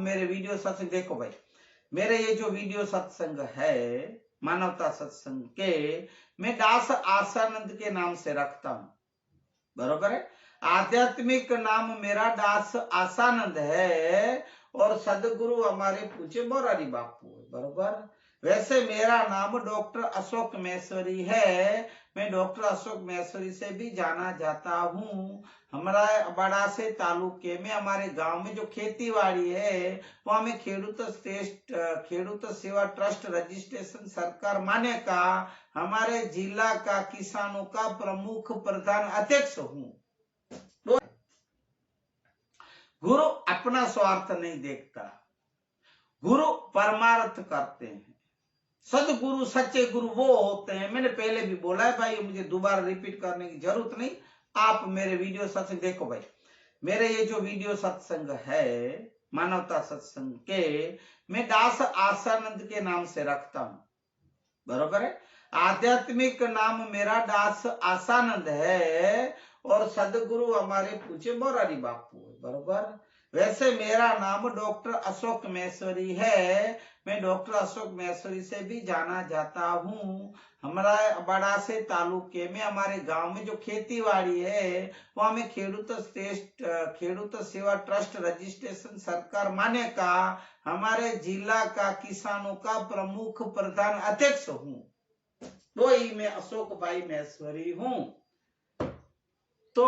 मेरे वीडियो सत्संग देखो भाई, मेरे ये जो वीडियो सत्संग है मानवता सत्संग के, मैं दास आसानंद के नाम से रखता हूं, बरोबर है। आध्यात्मिक नाम मेरा दास आसानंद है और सदगुरु हमारे पूज्य मोरारी बापू है, बरोबर। वैसे मेरा नाम डॉक्टर अशोक महेश्वरी है, मैं डॉक्टर अशोक महेश्वरी से भी जाना जाता हूँ। हमारा बड़ा से तालुके में हमारे गांव में जो खेती-बाड़ी है वहां में खेडूत सेवा ट्रस्ट रजिस्ट्रेशन सरकार माने का हमारे जिला का किसानों का प्रमुख प्रधान अध्यक्ष हूँ। गुरु अपना स्वार्थ नहीं देखता, गुरु परमार्थ करते हैं। सदगुरु सच्चे गुरु वो होते हैं, मैंने पहले भी बोला है भाई, मुझे दोबारा रिपीट करने की जरूरत नहीं। आप मेरे वीडियो सत्संग देखो भाई, मेरे ये जो वीडियो सत्संग है मानवता सत्संग के, मैं दास आसानंद के नाम से रखता हूं, बरोबर है। आध्यात्मिक नाम मेरा दास आसानंद है और सदगुरु हमारे पूज्य मोरारी बापू है, बरोबर। वैसे मेरा नाम डॉक्टर अशोक महेश्वरी है, मैं डॉक्टर अशोक महेश्वरी से भी जाना जाता हूँ। हमारा बड़ा से तालुके में हमारे गांव में जो खेती-बाड़ी है वहां में खेडूत सेवा ट्रस्ट रजिस्ट्रेशन सरकार माने का हमारे जिला का किसानों का प्रमुख प्रधान अध्यक्ष हूँ, तो ही मैं अशोक भाई महेश्वरी हूँ। तो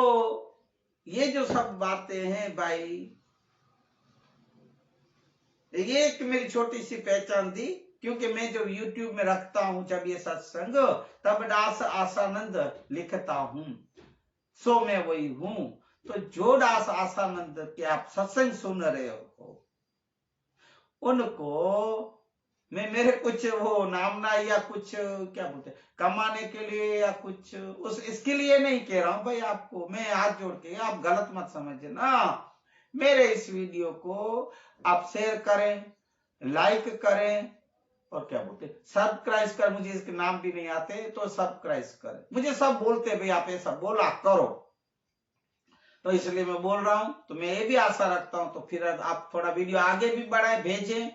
ये जो सब बातें हैं भाई, ये एक मेरी छोटी सी पहचान दी, क्योंकि मैं जब YouTube में रखता हूं जब ये सत्संग, तब दास आसानंद लिखता हूं, सो मैं वही हूं। तो जो दास आसानंद के आप सत्संग सुन रहे हो उनको मैं मेरे कुछ वो नामना या कुछ क्या बोलते कमाने के लिए या कुछ इसके लिए नहीं कह रहा हूं भाई आपको, मैं हाथ जोड़ के, आप गलत मत समझना। मेरे इस वीडियो को आप शेयर करें, लाइक करें और क्या बोलते सब्सक्राइब कर, मुझे इसके नाम भी नहीं आते तो सब्सक्राइब करें। मुझे सब बोलते भाई आप ऐसा बोला करो, तो इसलिए मैं बोल रहा हूं। तो मैं ये भी आशा रखता हूं तो फिर आप थोड़ा वीडियो आगे भी बढ़ाए, भेजें,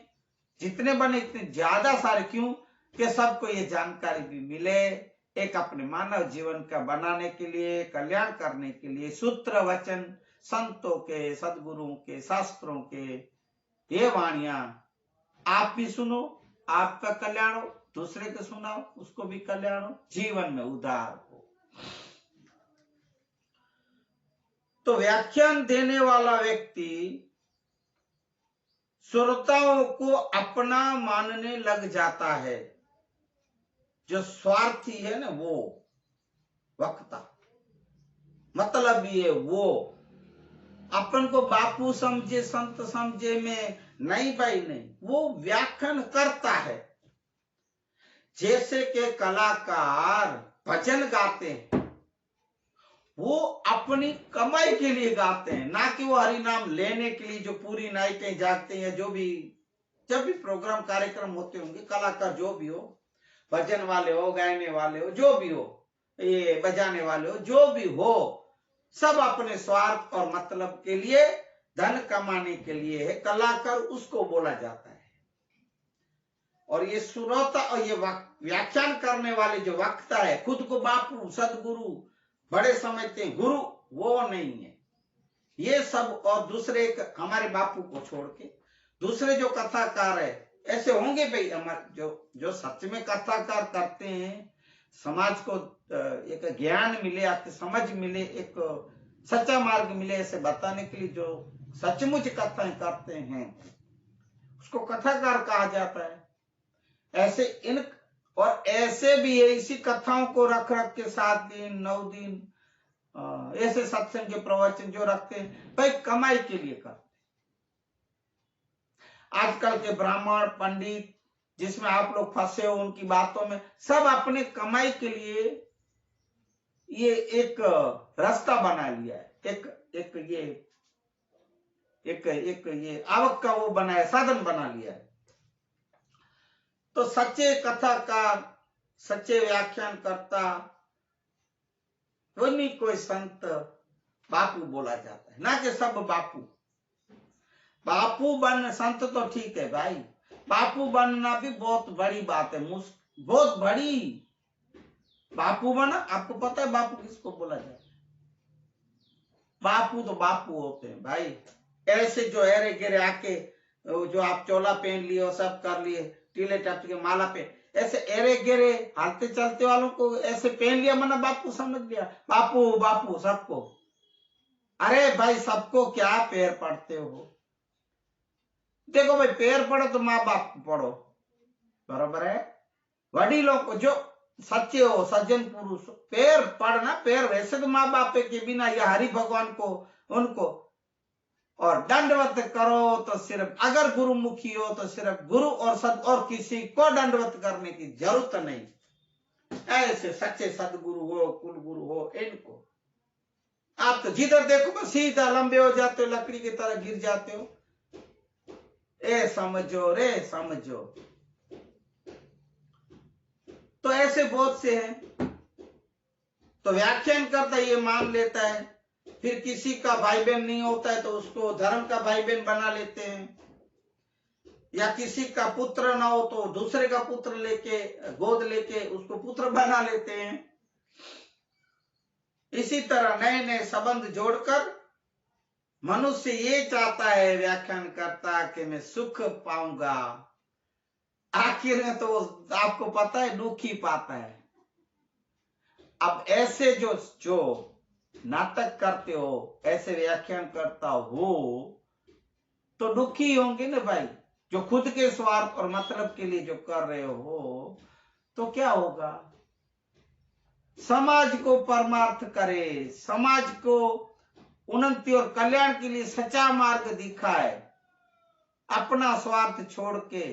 जितने बने इतने ज्यादा सारे, क्यों कि सबको ये जानकारी भी मिले, एक अपने मानव जीवन का बनाने के लिए, कल्याण करने के लिए सूत्र वचन संतों के, सदगुरुओं के, शास्त्रों के ये वाणियां आप भी सुनो, आपका कल्याण हो, दूसरे को सुनाओ उसको भी कल्याण हो, जीवन में उद्धार हो। तो व्याख्यान देने वाला व्यक्ति श्रोताओं को अपना मानने लग जाता है। जो स्वार्थी है ना वो वक्ता, मतलब ये वो अपन को बापू समझे, संत समझे में नहीं भाई नहीं, वो व्याख्यान करता है। जैसे के कलाकार भजन गाते हैं, वो अपनी कमाई के लिए गाते हैं, ना कि वो हरि नाम लेने के लिए, जो पूरी नाइटें जागते हैं, जो भी जब भी प्रोग्राम कार्यक्रम होते होंगे, कलाकार जो भी हो, भजन वाले हो, गायने वाले हो, जो भी हो, ये बजाने वाले हो, जो भी हो, सब अपने स्वार्थ और मतलब के लिए, धन कमाने के लिए है। कलाकार उसको बोला जाता है। और ये श्रोता और ये व्याख्यान करने वाले जो वक्ता है, खुद को बापू सदगुरु बड़े समझते हैं, गुरु वो नहीं है। ये सब और दूसरे हमारे बापू को छोड़ के दूसरे जो कथाकार है, ऐसे होंगे भाई हमारे जो सच में कथाकार करते हैं, समाज को एक ज्ञान मिले, आपकी समझ मिले, एक सच्चा मार्ग मिले, ऐसे बताने के लिए जो सचमुच कथाएं करते हैं उसको कथाकार कहा जाता है। ऐसे इन और ऐसे भी है, इसी कथाओं को रख रख के 7 दिन 9 दिन ऐसे सत्संग के प्रवचन जो रखते हैं भाई कमाई के लिए करते। आजकल के ब्राह्मण पंडित जिसमें आप लोग फंसे हो, उनकी बातों में सब अपने कमाई के लिए ये एक रास्ता बना लिया है, एक ये आवक का वो बनाया, साधन बना लिया है। तो सच्चे कथाकार, सच्चे व्याख्यान करता कोई संत बापू बोला जाता है, ना कि सब बापू। बापू बन संत तो ठीक है भाई, बापू बनना भी बहुत बड़ी बात है, बहुत बड़ी। बापू बना, आपको पता है बापू किसको बोला जाए? बापू तो बापू होते हैं भाई। ऐसे जो एरे गिरे आके जो आप चोला पहन लिए और सब कर लिए, टीले टप के माला पे, ऐसे एरे गिरे हालते चलते वालों को ऐसे पहन लिया, मना बापू समझ लिया, बापू बापू सबको। अरे भाई सबको क्या पैर पड़ते हो? देखो भाई, पैर पड़ो तो माँ बाप को पढ़ो, बराबर है। वडीलों को जो सच्चे हो, सज्जन पुरुष, पैर पड़ना, पैर वैसे तो माँ बाप के बिना या हरि भगवान को उनको, और दंडवत करो तो सिर्फ, अगर गुरुमुखी हो तो सिर्फ गुरु और किसी को दंडवत करने की जरूरत नहीं। ऐसे सच्चे सदगुरु हो, कुल गुरु हो, इनको आप तो जिधर देखो बस सीधा लंबे हो जाते हो, लकड़ी की तरह गिर जाते हो। ए समझो रे समझो। तो ऐसे बहुत से हैं। तो व्याख्यान करता ये मान लेता है, फिर किसी का भाई बहन नहीं होता है तो उसको धर्म का भाई बहन बना लेते हैं, या किसी का पुत्र ना हो तो दूसरे का पुत्र लेके गोद लेके उसको पुत्र बना लेते हैं। इसी तरह नए नए संबंध जोड़कर मनुष्य ये चाहता है, व्याख्यान करता, कि मैं सुख पाऊंगा, आखिर में तो आपको पता है दुख ही पाता है। अब ऐसे जो नाटक करते हो, ऐसे व्याख्यान करता हो, तो दुखी होंगे ना भाई। जो खुद के स्वार्थ और मतलब के लिए जो कर रहे हो, तो क्या होगा? समाज को परमार्थ करे, समाज को उन्नति और कल्याण के लिए सच्चा मार्ग दिखाए, अपना स्वार्थ छोड़ के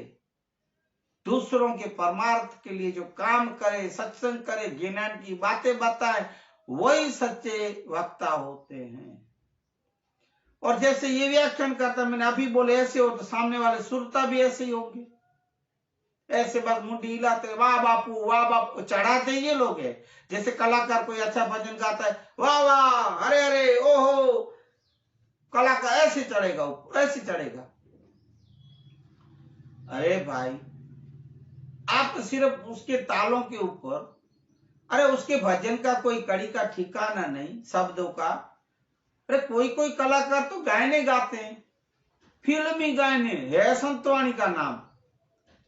दूसरों के परमार्थ के लिए जो काम करे, सत्संग करे, ज्ञान की बातें बताए, वही सच्चे वक्ता होते हैं। और जैसे ये व्याख्यान करता, मैंने अभी बोले ऐसे हो, तो सामने वाले सुरता भी ऐसे ही होंगे, ऐसे बस मुंडी हिलाते, वाह बापू चढ़ाते ये लोग है। जैसे कलाकार कोई अच्छा भजन गाता है, वाह वाह, अरे अरे, ओहो, कलाकार ऐसे चढ़ेगा ऊपर, ऐसे चढ़ेगा। अरे भाई, आप सिर्फ उसके तालों के ऊपर, अरे उसके भजन का कोई कड़ी का ठिकाना नहीं, शब्दों का। अरे कोई कोई कलाकार तो गायने गाते हैं, फिल्मी गायने है, संतवाणी का नाम,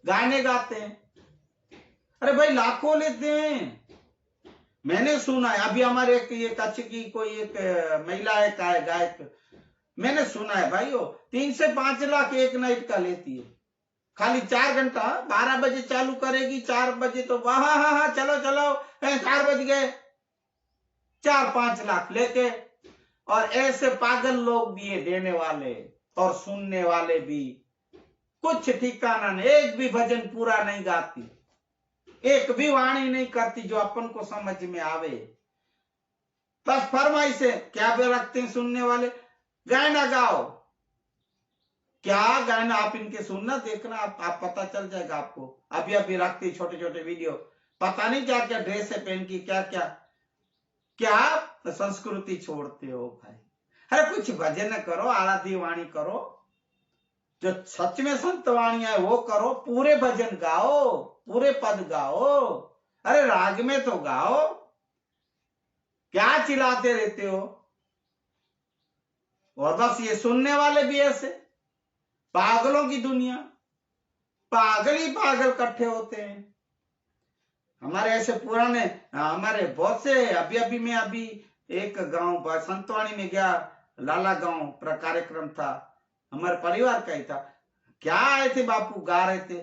गायने गाते हैं। अरे भाई लाखों लेते हैं। मैंने सुना है, अभी हमारे एक ये कच्छ की कोई एक महिला है गायक, मैंने सुना है भाई, वो 3 से 5 लाख एक नाइट का लेती है, खाली 4 घंटा। 12 बजे चालू करेगी, 4 बजे तो हाँ चलो 4 बज गए, 4-5 लाख लेके। और ऐसे पागल लोग भी है देने वाले और सुनने वाले भी, कुछ ठिकाना नहीं। एक भी भजन पूरा नहीं गाती, एक भी वाणी नहीं करती जो अपन को समझ में आवे। बस फरमाइश है, क्या भी रखते हैं सुनने वाले, गाना गाओ। क्या गाना, आप इनके सुनना, देखना, आप पता चल जाएगा आपको। अभी अभी रखती छोटे छोटे वीडियो, पता नहीं क्या क्या ड्रेस है पहन की, क्या क्या क्या संस्कृति छोड़ते हो भाई। अरे कुछ भजन करो, आराधी वाणी करो, जो सच में संत वाणियां है वो करो, पूरे भजन गाओ, पूरे पद गाओ, अरे राग में तो गाओ, क्या चिल्लाते रहते हो? और बस ये सुनने वाले भी ऐसे पागलों की दुनिया, पागल ही पागल इकट्ठे होते हैं। हमारे ऐसे पुराने, हमारे बहुत से, अभी मैं अभी एक गांव संतवाणी में गया, लाला गांव पर कार्यक्रम था, हमारे परिवार का ही था। क्या आए थे बापू, गा रहे थे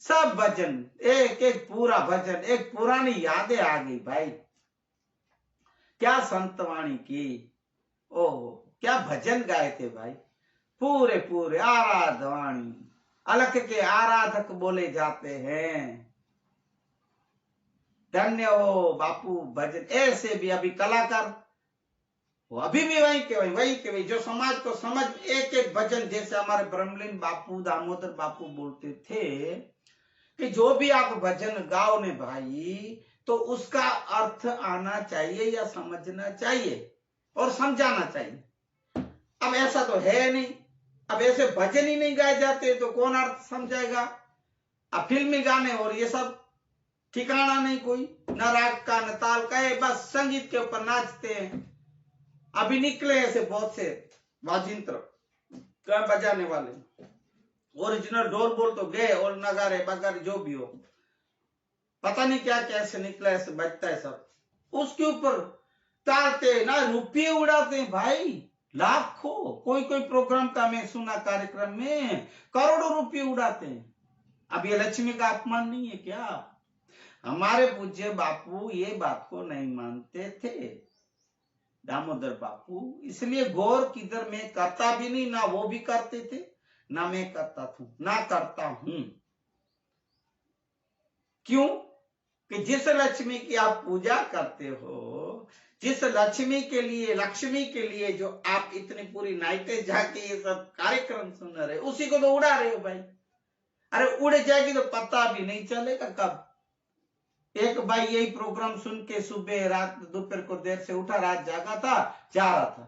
सब भजन, एक एक पूरा भजन, एक पुरानी यादें आ गई भाई। क्या संतवाणी की, ओहो क्या भजन गाए थे भाई, पूरे पूरे आराधवाणी, अलख के आराधक बोले जाते हैं। धन्य हो बापू भजन। ऐसे भी अभी कलाकार वो अभी भी वही के वही जो समाज को समझ, एक एक भजन, जैसे हमारे ब्रह्मलीन बापू, दामोदर बापू बोलते थे कि जो भी आप भजन गाओ ने भाई, तो उसका अर्थ आना चाहिए या समझना चाहिए और समझाना चाहिए। अब ऐसा तो है नहीं, अब ऐसे भजन ही नहीं गाए जाते तो कौन अर्थ समझाएगा। अब फिल्मी गाने और ये सब ठिकाना नहीं कोई, न राग का न ताल का है, बस संगीत के ऊपर नाचते हैं। अभी निकले ऐसे बहुत से वाजिंत्र बजाने वाले, ओरिजिनल ढोल बोल तो गए और नगारे बगारे जो भी हो, पता नहीं क्या कैसे निकला, ऐसे बजता है सब, उसके ऊपर तारते ना रुपये उड़ाते हैं भाई, लाखों। कोई कोई प्रोग्राम का मैं सुना कार्यक्रम में करोड़ों रुपये उड़ाते हैं। अब ये लक्ष्मी का अपमान नहीं है क्या? हमारे पूज्य बापू ये बात को नहीं मानते थे, दामोदर बापू, इसलिए गौर किधर मैं करता भी नहीं, ना वो भी करते थे, ना मैं करता था, ना करता हूं। क्यों? कि जिस लक्ष्मी की आप पूजा करते हो, जिस लक्ष्मी के लिए जो आप इतनी पूरी नाइटें जाके ये सब कार्यक्रम सुन रहे, उसी को तो उड़ा रहे हो भाई। अरे उड़ जाएगी तो पता भी नहीं चलेगा कब। एक भाई यही प्रोग्राम सुन के सुबह रात दोपहर को देर से उठा, रात जागा था, जा रहा था,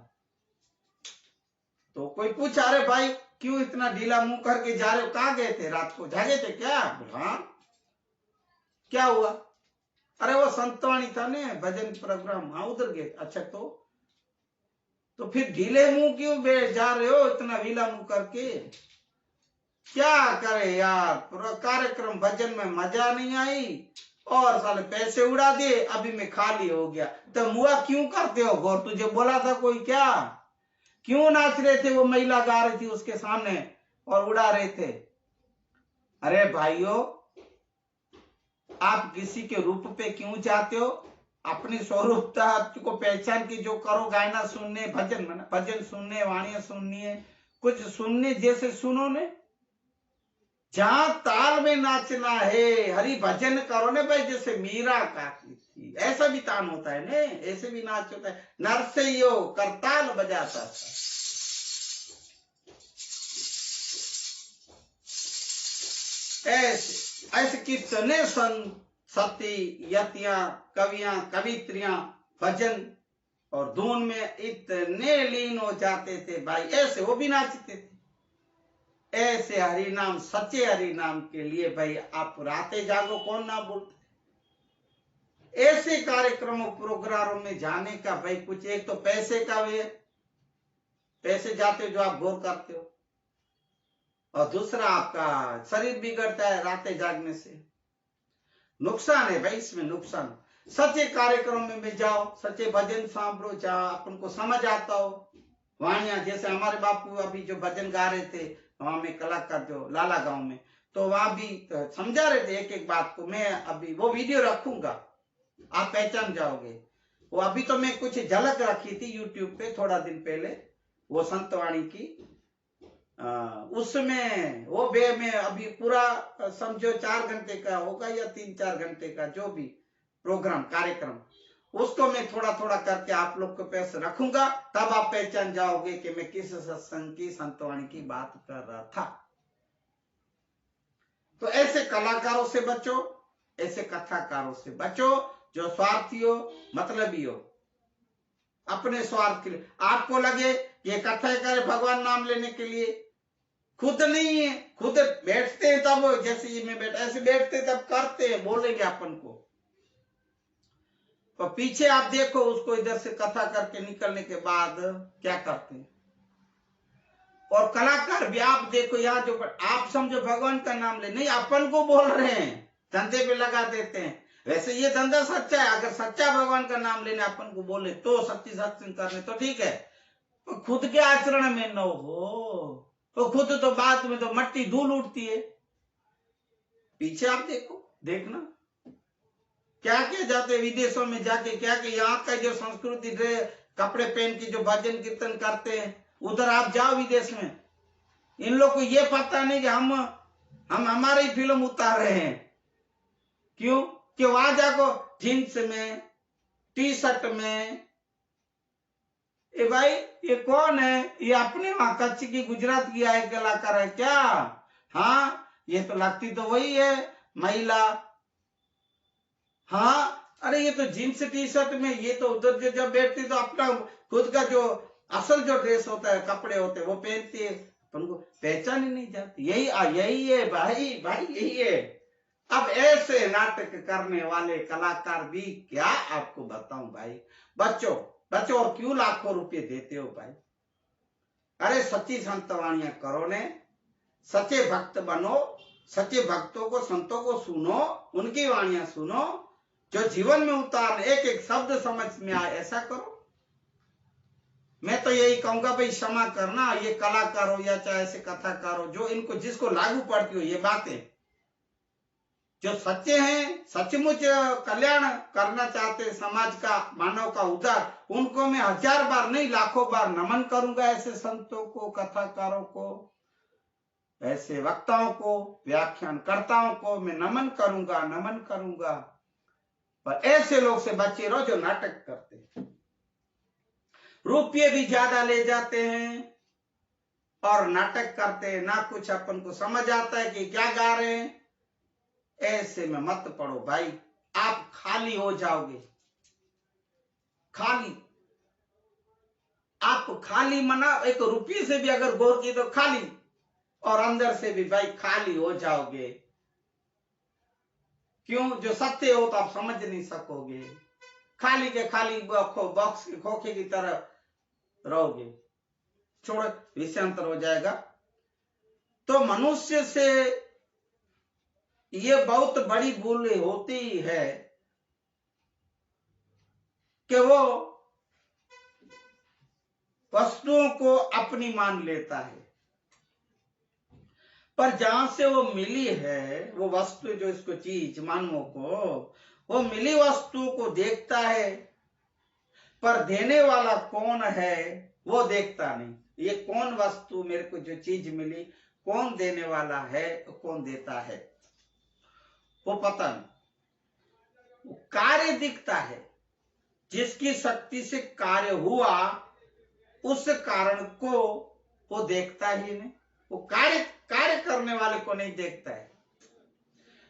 तो कोई पूछा, अरे भाई क्यों इतना ढीला मुंह करके जा रहे हो, कहाँ गए थे, रात को जागे थे क्या? हाँ, क्या हुआ? अरे वो संतवाणी था ने भजन प्रोग्राम, हाँ उधर गए। अच्छा, तो फिर ढीले मुंह क्यों जा रहे हो इतना ढीला मुंह करके? क्या करे यार, पूरा कार्यक्रम भजन में मजा नहीं आई और साले पैसे उड़ा दिए, अभी मैं खाली हो गया। तो मुआ क्यों करते हो गौर? तुझे बोला था कोई क्या? क्यों नाच रहे थे? वो महिला गा रही थी उसके सामने और उड़ा रहे थे। अरे भाइयों, आप किसी के रूप पे क्यों जाते हो? अपनी स्वरूपता को पहचान के जो करो, गायना सुनने, भजन सुनने, वाणियां सुननी है, कुछ सुनने जैसे सुनो ने, जहां ताल में नाचना है, हरि भजन करो ने भाई, जैसे मीरा गाती थी, ऐसा भी तान होता है ने, ऐसे भी नाच होता है। नरसैयो करताल बजाता था, ऐसे कितने सती यतियां, कवियां, कवित्रियां भजन और धुन में इतने लीन हो जाते थे भाई, ऐसे वो भी नाचते थे। ऐसे हरि नाम, सच्चे हरि नाम के लिए भाई आप रातें जागो, कौन ना बोलते। ऐसे कार्यक्रमों प्रोग्रामों में जाने का भाई कुछ, एक तो पैसे का वे पैसे जाते हो जो आप गौर करते हो, और दूसरा आपका शरीर बिगड़ता है रातें जागने से, नुकसान है भाई इसमें, नुकसान। सच्चे कार्यक्रम में जाओ, सच्चे भजन सांभरो, जहां अपन को समझ आता हो, वाणियां, जैसे हमारे बापू अभी जो भजन गा रहे थे वहां में कलाकार जो लाला गांव में, तो वहां भी समझा रहे थे एक एक बात को। मैं अभी वो वीडियो रखूंगा, आप पहचान जाओगे। वो अभी तो मैं कुछ झलक रखी थी यूट्यूब पे थोड़ा दिन पहले, वो संतवाणी की, उसमें वो में अभी पूरा समझो 4 घंटे का होगा या 3-4 घंटे का जो भी प्रोग्राम कार्यक्रम, उसको मैं थोड़ा थोड़ा करके आप लोग के पास रखूंगा, तब आप पहचान जाओगे कि मैं किस सत्संग की, संतवाणी की बात कर रहा था। तो ऐसे कलाकारों से बचो, ऐसे कथाकारों से बचो जो स्वार्थी हो, मतलबी हो, अपने स्वार्थ के लिए। आपको लगे ये कथा करे भगवान नाम लेने के लिए, खुद नहीं है, खुद बैठते हैं तब, जैसे ये मैं बैठा ऐसे बैठते तब करते हैं, बोलेंगे अपन को, तो पीछे आप देखो उसको इधर से कथा करके निकलने के बाद क्या करते हैं। और कलाकार भी आप देखो, यहाँ जो आप समझो भगवान का नाम ले, नहीं अपन को बोल रहे हैं, धंधे पे लगा देते हैं। वैसे ये धंधा सच्चा है, अगर सच्चा भगवान का नाम लेने अपन को बोले तो, सच्ची सत्संग करने तो ठीक है, तो खुद के आचरण में न हो तो खुद तो बाद में तो मट्टी धूल उठती है। पीछे आप देखो, देखना क्या क्या जाते विदेशों में जाके, क्या क्या यहाँ का जो संस्कृति कपड़े पहन के जो भजन कीर्तन करते हैं, उधर आप जाओ विदेश में, इन लोग को ये पता नहीं कि हम हमारी फिल्म उतार रहे हैं। क्यों? कि वहां जाको जींस में, टी शर्ट में, ए भाई ये कौन है? ये अपने वहां कच्छ की, गुजरात की आए कलाकार है क्या? हाँ, ये तो लगती तो वही है महिला। हाँ, अरे ये तो जींस टी शर्ट में, ये तो उधर जो जब बैठती तो अपना खुद का जो असल जो ड्रेस होता है, कपड़े होते हैं वो पहनती है, अपन को पहचान ही नहीं जाती। यही है भाई, यही है। अब ऐसे नाटक करने वाले कलाकार भी क्या आपको बताऊं भाई। बच्चों और क्यों लाखों रुपए देते हो भाई। अरे सच्ची संतवाणियां करो ने, सच्चे भक्त बनो, सच्चे भक्तों को संतों को सुनो, उनकी वाणियां सुनो, जो जीवन में उतार एक एक शब्द समझ में आए ऐसा करो। मैं तो यही कहूंगा भाई, क्षमा करना ये कलाकार हो या चाहे ऐसे कथाकार हो, जो इनको जिसको लागू पड़ती हो ये बातें, जो सच्चे हैं, सचमुच कल्याण करना चाहते समाज का, मानव का उद्धार, उनको मैं 1000 बार नहीं लाखों बार नमन करूंगा। ऐसे संतों को, कथाकारों को, ऐसे वक्ताओं को, व्याख्यानकर्ताओं को मैं नमन करूंगा। पर ऐसे लोग से बचे रहो जो नाटक करते हैं, रुपये भी ज्यादा ले जाते हैं और नाटक करते हैं, ना कुछ अपन को समझ आता है कि क्या गा रहे हैं। ऐसे में मत पड़ो भाई, आप खाली हो जाओगे। आप खाली मना, एक रुपये से भी अगर गौर की तो खाली, और अंदर से भी भाई खाली हो जाओगे। क्यों? जो सत्य हो तो आप समझ नहीं सकोगे, खाली के खाली बॉक्स के खोखे की तरह रहोगे। छोड़, विषयांतर हो जाएगा। तो मनुष्य से ये बहुत बड़ी भूल होती है कि वो वस्तुओं को अपनी मान लेता है, पर जहां से वो मिली है वो वस्तु, जो इसको चीज मानवों को, वो मिली वस्तु को देखता है, पर देने वाला कौन है वो देखता नहीं। ये कौन वस्तु, मेरे को जो चीज मिली, कौन देने वाला है, कौन देता है, वो पता नहीं। वो कार्य दिखता है, जिसकी शक्ति से कार्य हुआ उस कारण को वो देखता ही नहीं। वो कार्य करने वाले को नहीं देखता है।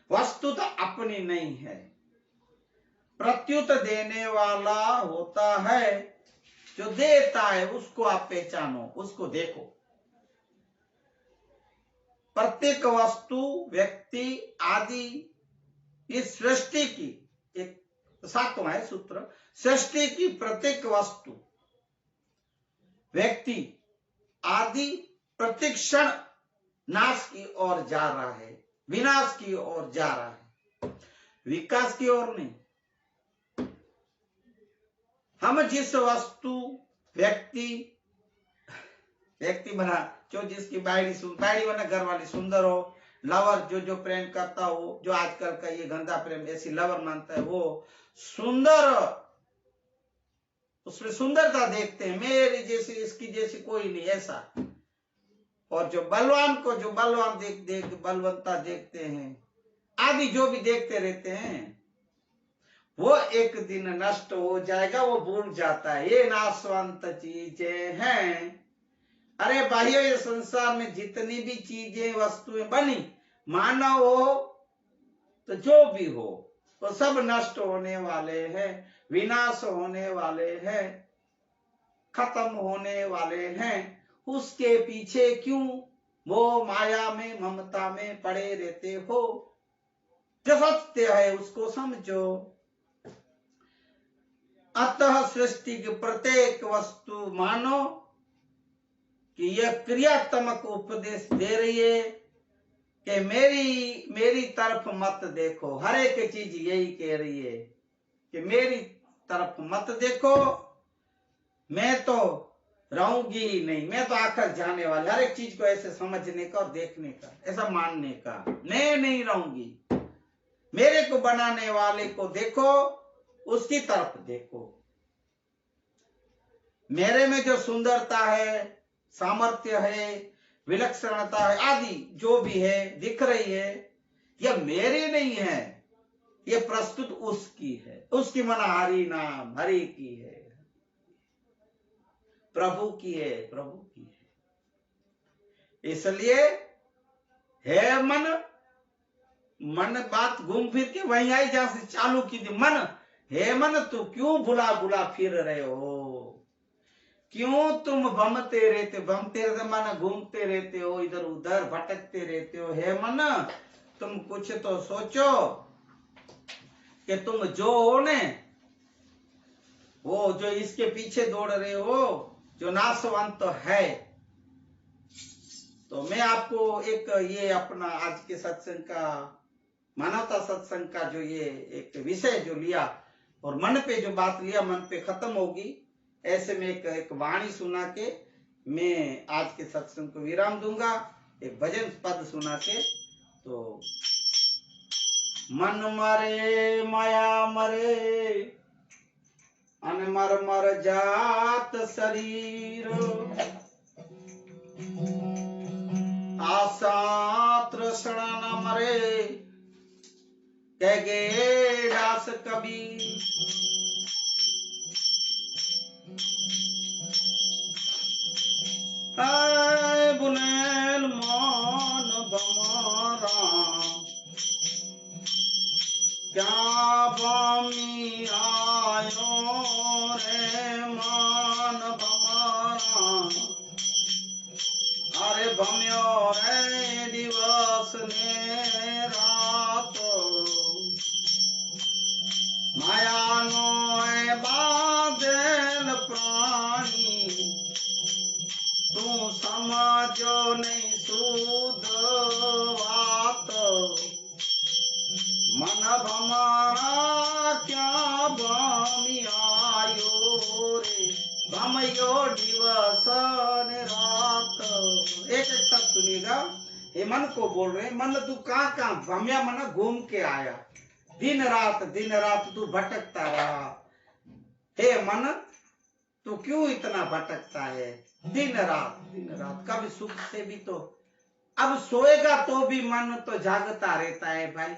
वस्तु तो अपनी नहीं है, प्रत्युत देने वाला होता है। जो देता है उसको आप पहचानो, उसको देखो। प्रत्येक वस्तु, व्यक्ति आदि इस सृष्टि की, एक 7वां है सूत्र, सृष्टि की प्रत्येक वस्तु, व्यक्ति आदि प्रत्येक क्षण नाश की ओर जा रहा है, विनाश की ओर जा रहा है, विकास की ओर नहीं। हम जिस वस्तु, व्यक्ति बना, जो जिसकी बाड़ी बना, घर वाली सुंदर हो, लवर जो प्रेम करता हो, जो आजकल का ये गंदा प्रेम ऐसी लवर मानता है, वो सुंदर, उसमें सुंदरता देखते हैं, मेरी जैसी, इसकी जैसी कोई नहीं, ऐसा। और जो बलवान को, जो बलवान देख बलवंता देखते हैं, आदि जो भी देखते रहते हैं, वो एक दिन नष्ट हो जाएगा, वो भूल जाता है ये नाशवंत चीजें हैं। अरे भाइयों, ये संसार में जितनी भी चीजें, वस्तुएं बनी, मानव हो तो जो भी हो, वो सब नष्ट होने वाले हैं, विनाश होने वाले हैं, खत्म होने वाले हैं। उसके पीछे क्यों वो माया में, ममता में पड़े रहते हो? जो सत्य है उसको समझो। अतः सृष्टि की प्रत्येक वस्तु मानो कि यह क्रियात्मक उपदेश दे रही है कि मेरी तरफ मत देखो। हर एक चीज यही कह रही है कि मेरी तरफ मत देखो, मैं तो रहूंगी ही नहीं, मैं तो आकर जाने वाला। हर एक चीज को ऐसे समझने का और देखने का, ऐसा मानने का, मैं नहीं रहूंगी। मेरे को बनाने वाले को देखो, उसकी तरफ देखो। मेरे में जो सुंदरता है, सामर्थ्य है, विलक्षणता है, आदि जो भी है दिख रही है, यह मेरी नहीं है, यह प्रस्तुत उसकी है। उसकी मना हरि नाम, हरि की है, प्रभु की है, प्रभु की है। इसलिए है मन बात घूम फिर के वहीं आई जहां से चालू की थी। मन, हे मन, तू क्यों बुला फिर रहे हो? क्यों तुम भमते रहते माना घूमते रहते हो, इधर उधर भटकते रहते हो। हे मन, तुम कुछ तो सोचो कि तुम जो हो ने, वो जो इसके पीछे दौड़ रहे हो, जो नाशवंत है। तो मैं आपको एक ये अपना आज के सत्संग का, मानवता सत्संग का जो ये एक विषय जो लिया और मन पे जो बात लिया, मन पे खत्म होगी, ऐसे में एक वाणी सुना के मैं आज के सत्संग को विराम दूंगा, एक भजन पद सुना के। तो मन मरे माया मरे, अन मर मर जात शरीर, आशा तृष्णा न मरे, कह गे दास कबीर। बुनेल मान बमारा, क्या बामी आयो रे मान बमारा। अरे भम्यो रे दिवस ने रात, माया नो बादल प्राणी, तू समझो नहीं सूद बात। मन भमारा क्या बामी आयो रे, भमयो दिवस ने रात। एक शब्द सुनिएगा, हे मन को बोल रहे, मन तू कहाँ कहाँ भम्या मन घूम के आया, दिन रात तू भटकता रहा। हे मन, तू क्यों इतना भटकता है, दिन रात। कभी सुख से भी तो, अब सोएगा तो भी मन तो जागता रहता है भाई,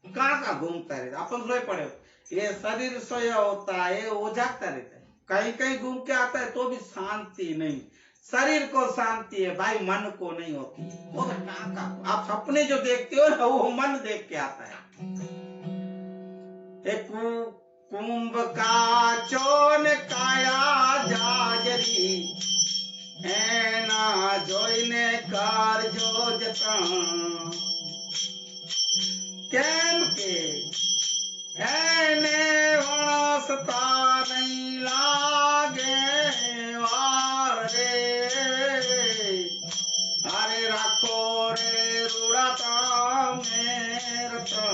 कहाँ घूमता रहता। अपन सोए पड़े हो, ये शरीर सोया होता है, वो जागता रहता है, कहीं कहीं घूम के आता है तो भी शांति नहीं। शरीर को शांति है भाई, मन को नहीं होती। वो कहाँ आप सपने जो देखते हो ना, वो मन देख के आता है। कुंभ का चोन काया जाजरी, एना जोइने कारजो जतन, केम के एने वणसता नहीं लागे वार रे। अरे राखो रे रुड़ाता मेरता,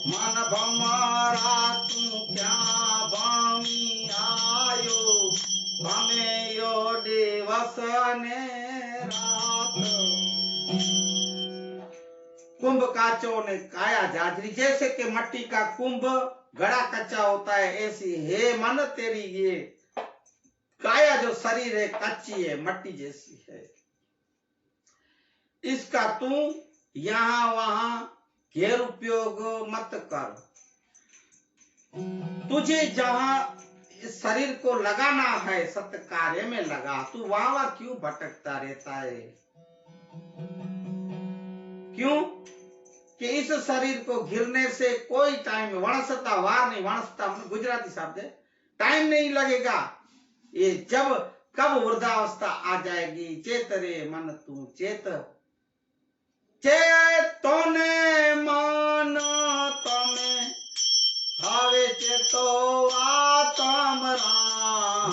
मन भमारा तू क्या भामी आयो, भमे यो दिवस ने रात। कुंभ काचो ने काया जाजरी, जैसे कि मट्टी का कुंभ घड़ा कच्चा होता है, ऐसी हे मन तेरी ये काया जो शरीर है कच्ची है, मट्टी जैसी है। इसका तू यहाँ वहां घेर उपयोग मत कर। तुझे जहां इस शरीर को लगाना है, सत्य कार्य में लगा, तू वहां क्यों भटकता रहता है। क्यों कि इस शरीर को घिरने से कोई टाइम, वणसता वार नहीं, वणसता गुजराती शब्द है, टाइम नहीं लगेगा। ये जब कब वृद्धावस्था आ जाएगी, चेत रे मन तू चेत, चेतोने मान तमे हावे चेतो आत्म राम,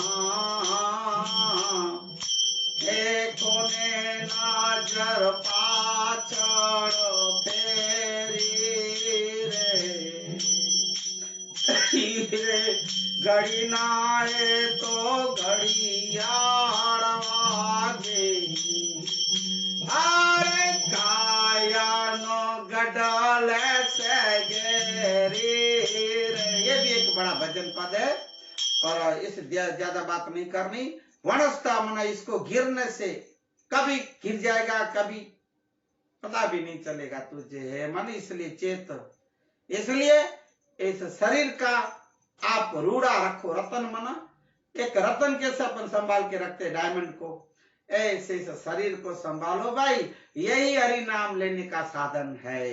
कोने नजर पाछड़ फेरी रे, घड़ी नाए तो घड़ियाड़ वागे, अरे काया नो गडल से गेरी रे। ये भी एक बड़ा भजन पद है, और इस ज्यादा बात नहीं करनी। वनस्ता मना, इसको गिरने से कभी गिर जाएगा, कभी पता भी नहीं चलेगा तुझे है मन, इसलिए चेत। इसलिए इस शरीर का आप रूढ़ा रखो, रतन मना, एक रतन कैसे अपन संभाल के रखते डायमंड को, ऐसे इस शरीर को संभालो भाई, यही हरि नाम लेने का साधन है।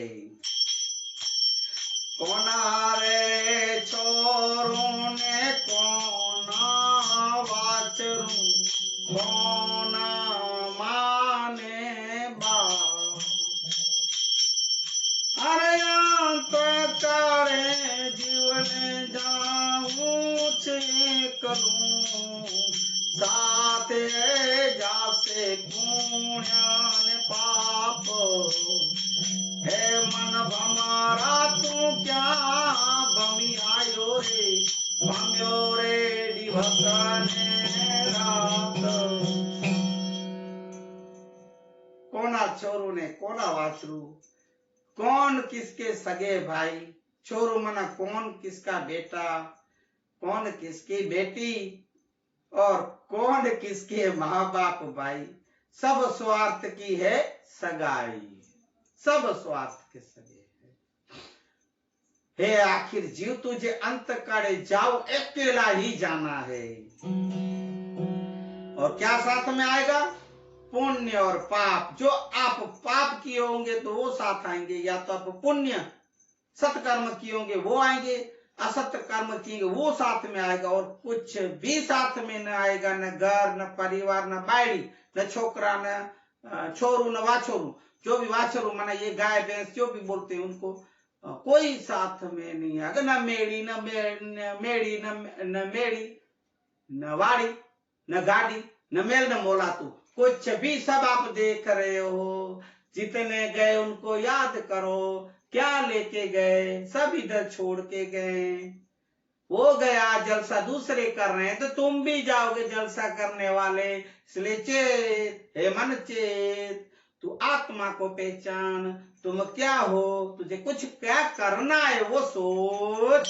कोना रे छोरों ने कौन वाचरू कौन माने बा। अरे अंत कारे जीवन जाऊं छे करूं साथ जासे पुण्य पाप। हे मन भमारा तू क्या भमी आयो रे भम्यो रे दिवसने रात। कोना छोरू ने कोना वासरू, कौन किसके सगे भाई। छोरू मना कौन किसका बेटा, कौन किसकी बेटी और कौन किसके माँ बाप भाई। सब स्वार्थ की है सगाई, सब स्वार्थ के सगे है। हे आखिर जीव तुझे अंत काले जाओ अकेला ही जाना है। और क्या साथ में आएगा, पुण्य और पाप। जो आप पाप किए होंगे तो वो साथ आएंगे, या तो आप पुण्य सत्कर्म किए होंगे वो आएंगे, असत कर्म किए वो साथ में आएगा। और कुछ भी साथ में न आएगा, न घर न परिवार न बाड़ी न छोकरा न छोरू न वाछोरू। जो भी वाछोरू माना ये गाय भैंस जो भी बोलते हैं उनको कोई साथ में नहीं आएगा। न मेड़ी न मेड़ी न मेड़ी न वाड़ी न गाड़ी न मेल न मोला तू कुछ भी। सब आप देख रहे हो, जितने गए उनको याद करो। क्या लेके गए, सब इधर छोड़ के गए। वो गया जलसा दूसरे कर रहे हैं तो तुम भी जाओगे जलसा करने वाले। इसलिए चेत हे मन चेत, तू आत्मा को पहचान। तुम क्या हो, तुझे कुछ क्या करना है वो सोच।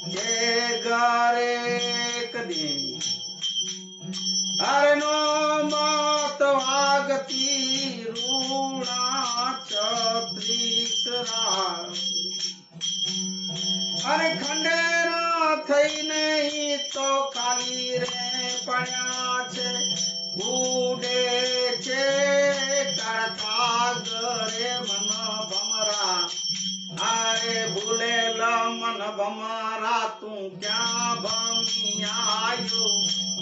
ये गारे कदी अरे नो मात वागती रूणा छत्रीसरा। अरे खंडेरा थई नहीं तो खाली रे पड़ा छे बूढ़े छे कड़का गरे मन भमरा। अरे भूले मन भमरा तू क्या भमी आयो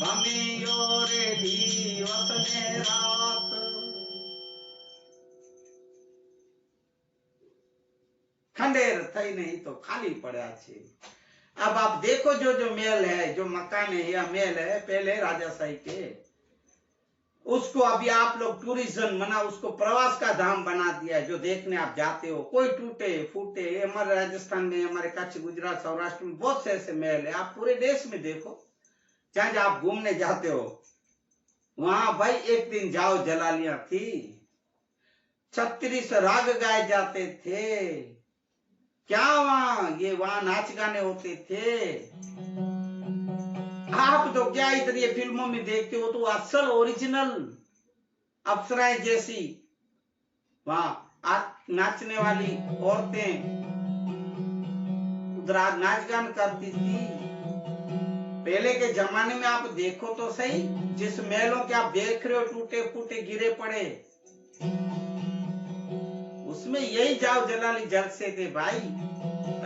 भमियो रे दिवस ने रात। खंडेर थई नहीं तो खाली पड़ा छे। अब आप देखो जो जो महल है, जो मकान है या महल है पहले राजाशाही के, उसको अभी आप लोग टूरिज्म मना उसको प्रवास का धाम बना दिया है। जो देखने आप जाते हो कोई टूटे फूटे, हमारे राजस्थान में, हमारे कच्छ गुजरात सौराष्ट्र में बहुत से ऐसे महल है। आप पूरे देश में देखो, जहां जहां आप घूमने जाते हो वहां भाई एक दिन जाओ, जलालियां थी, 36 राग गाए जाते थे। क्या वहां नाच गाने होते थे। आप तो क्या इधर ये फिल्मों में देखते हो तो असल ओरिजिनल अप्सराएं जैसी वहां नाचने वाली औरतें उधर नाच गान करती थी। पहले के जमाने में आप देखो तो सही, जिस महलों के आप देख रहे हो टूटे फूटे गिरे पड़े, उसमें यही जाओ जलाली जल से थे भाई।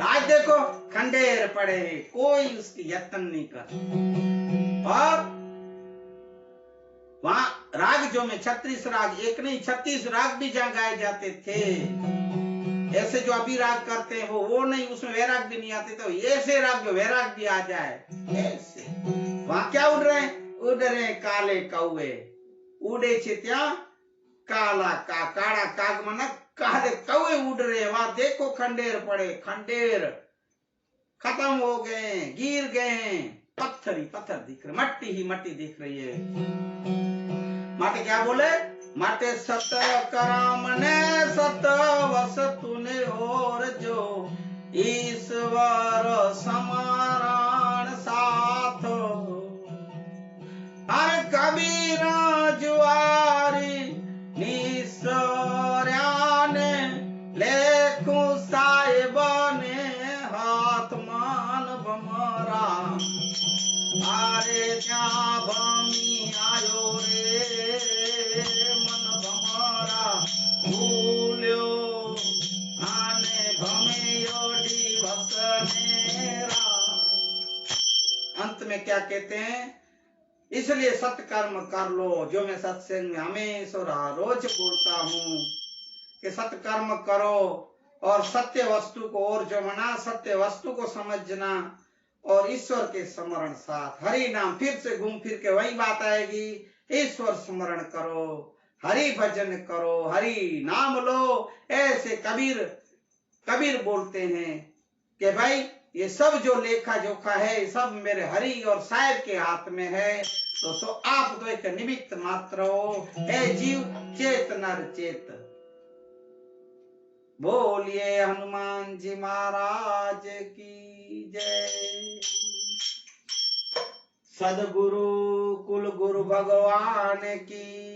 आज देखो खंडेर पड़े हैं, कोई उसकी यत्न नहीं कर। और वहां राग जो में 36 राग, एक नहीं 36 राग भी जहां गाए जाते थे। ऐसे जो अभी राग करते हैं वो नहीं, उसमें वैराग भी नहीं आते। तो ऐसे राग जो वैराग भी आ जाए ऐसे। वहां क्या उड़ रहे हैं, उड़ रहे काले कौवे उड़े छे त्या काला का काड़ा काग मना काले कौवे उड़ रहे। वहां देखो खंडेर पड़े, खंडेर खत्म हो गए, गिर गए, पत्थर ही पत्थर दिख रहे, मट्टी ही मट्टी दिख रही है। माटे क्या बोले, माटे सत कराम ने सत वस्तु ने और जो ईश्वर समाराण साथ। हर कबीर जुआरी निसर्या ने लेखु साहेब ने हाथ मान बमरा। अरे क्या भमी आयो रे मन भमरा भूल्यो आने भमे दिवस ने रात। क्या कहते हैं, इसलिए सत्कर्म कर लो, जो मैं सत्संग में हमेशा रोज बोलता हूँ कि सत्कर्म करो और सत्य वस्तु को, और जो मना सत्य वस्तु को समझना और ईश्वर के स्मरण साथ हरि नाम, फिर से घूम फिर के वही बात आएगी, ईश्वर स्मरण करो, हरि भजन करो, हरि नाम लो। ऐसे कबीर बोलते हैं कि भाई ये सब जो लेखा जोखा है सब मेरे हरि और साहेब के हाथ में है। तो सो आप तो एक निमित्त मात्र हो, हे जीव चेत नर चेत। बोलिए हनुमान जी महाराज की जय। सदगुरु कुल गुरु भगवान की